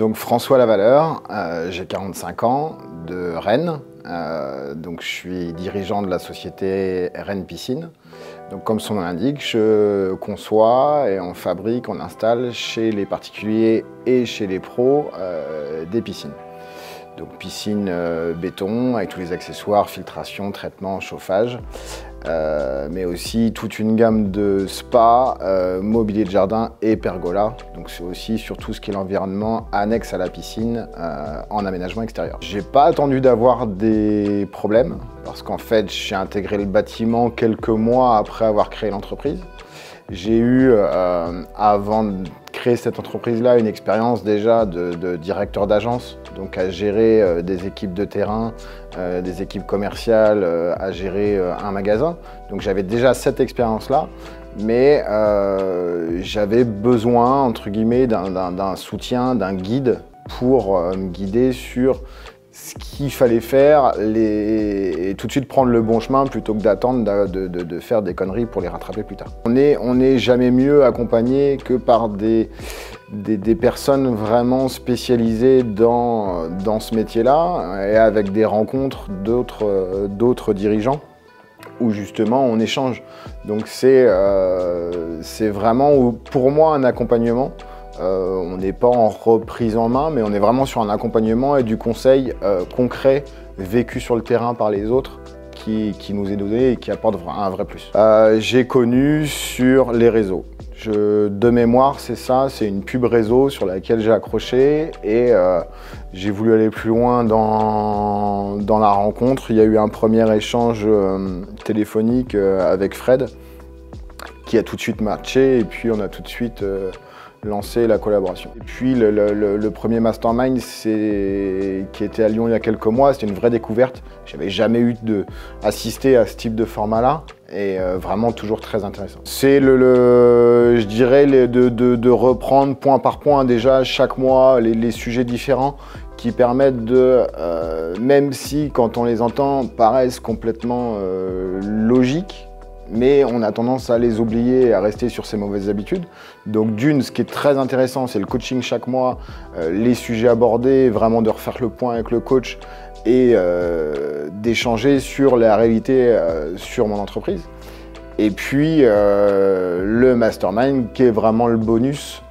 Donc François Lavaleur, j'ai 45 ans, de Rennes. Donc je suis dirigeant de la société Rennes Piscine. Donc comme son nom l'indique, je conçois et on fabrique, on installe chez les particuliers et chez les pros des piscines. Donc piscine béton avec tous les accessoires, filtration, traitement, chauffage. Mais aussi toute une gamme de spa, mobilier de jardin et pergola. Donc c'est aussi sur tout ce qui est l'environnement annexe à la piscine en aménagement extérieur. J'ai pas attendu d'avoir des problèmes parce qu'en fait j'ai intégré le bâtiment quelques mois après avoir créé l'entreprise. J'ai eu, avant de créer cette entreprise-là, une expérience déjà de directeur d'agence, donc à gérer des équipes de terrain, des équipes commerciales, à gérer un magasin. Donc j'avais déjà cette expérience-là, mais j'avais besoin, entre guillemets, d'un soutien, d'un guide pour me guider sur ce qu'il fallait faire et tout de suite prendre le bon chemin plutôt que d'attendre de faire des conneries pour les rattraper plus tard. On n'est jamais mieux accompagné que par des personnes vraiment spécialisées dans ce métier-là et avec des rencontres d'autres dirigeants où justement on échange. Donc c'est vraiment pour moi un accompagnement. On n'est pas en reprise en main, mais on est vraiment sur un accompagnement et du conseil concret, vécu sur le terrain par les autres, qui nous est donné et qui apporte un vrai plus. J'ai connu sur les réseaux. De mémoire, c'est ça, c'est une pub réseau sur laquelle j'ai accroché et j'ai voulu aller plus loin dans la rencontre. Il y a eu un premier échange téléphonique avec Fred qui a tout de suite matché et puis on a tout de suite lancer la collaboration. Et puis le premier mastermind qui était à Lyon il y a quelques mois, c'était une vraie découverte. J'avais jamais assisté à ce type de format-là et vraiment toujours très intéressant. C'est je dirais de reprendre point par point déjà chaque mois les sujets différents qui permettent même si quand on les entend paraissent complètement logiques, mais on a tendance à les oublier et à rester sur ces mauvaises habitudes. Donc d'une, ce qui est très intéressant, c'est le coaching chaque mois, les sujets abordés, vraiment de refaire le point avec le coach et d'échanger sur la réalité sur mon entreprise. Et puis le mastermind qui est vraiment le bonus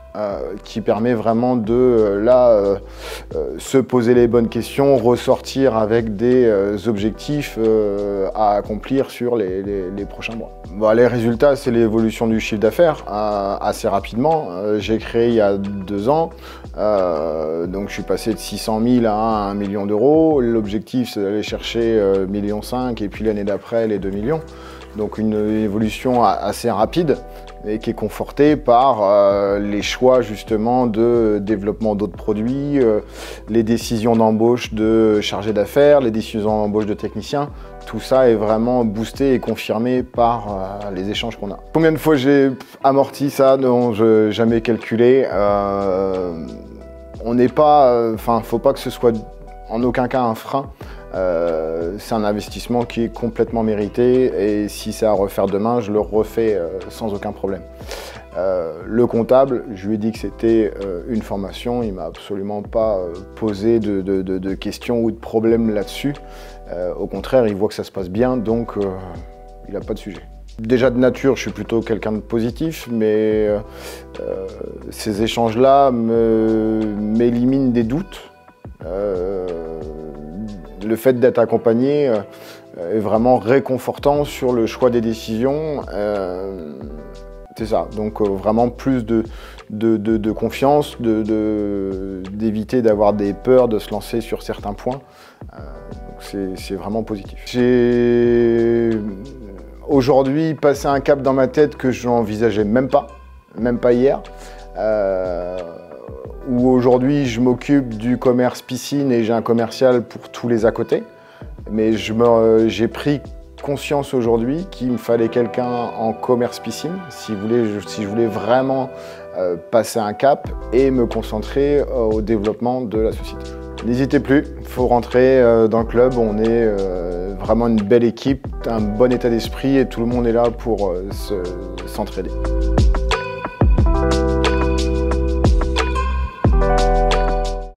qui permet vraiment de se poser les bonnes questions, ressortir avec des objectifs à accomplir sur les prochains mois. Bon, les résultats, c'est l'évolution du chiffre d'affaires assez rapidement. J'ai créé il y a 2 ans, donc je suis passé de 600 000 à 1 million d'euros. L'objectif, c'est d'aller chercher 1,5 million et puis l'année d'après, les 2 millions. Donc une évolution assez rapide et qui est confortée par les choix justement de développement d'autres produits, les décisions d'embauche de chargés d'affaires, les décisions d'embauche de techniciens. Tout ça est vraiment boosté et confirmé par les échanges qu'on a. Combien de fois j'ai amorti ça? Non, je n'ai jamais calculé. On n'est pas, faut pas que ce soit en aucun cas un frein. C'est un investissement qui est complètement mérité et si c'est à refaire demain, je le refais sans aucun problème. Le comptable, je lui ai dit que c'était une formation, il ne m'a absolument pas posé de questions ou de problèmes là-dessus. Au contraire, il voit que ça se passe bien, donc il n'a pas de sujet. Déjà de nature, je suis plutôt quelqu'un de positif, mais ces échanges-là m'éliminent des doutes. Le fait d'être accompagné est vraiment réconfortant sur le choix des décisions. C'est ça, donc vraiment plus de confiance, d'éviter d'avoir des peurs, de se lancer sur certains points. C'est vraiment positif. J'ai aujourd'hui passé un cap dans ma tête que je n'envisageais même pas hier. Où aujourd'hui je m'occupe du commerce piscine et j'ai un commercial pour tous les à côté. Mais j'ai pris conscience aujourd'hui qu'il me fallait quelqu'un en commerce piscine si je voulais vraiment passer un cap et me concentrer au développement de la société. N'hésitez plus, il faut rentrer dans le club, on est vraiment une belle équipe, un bon état d'esprit et tout le monde est là pour s'entraider.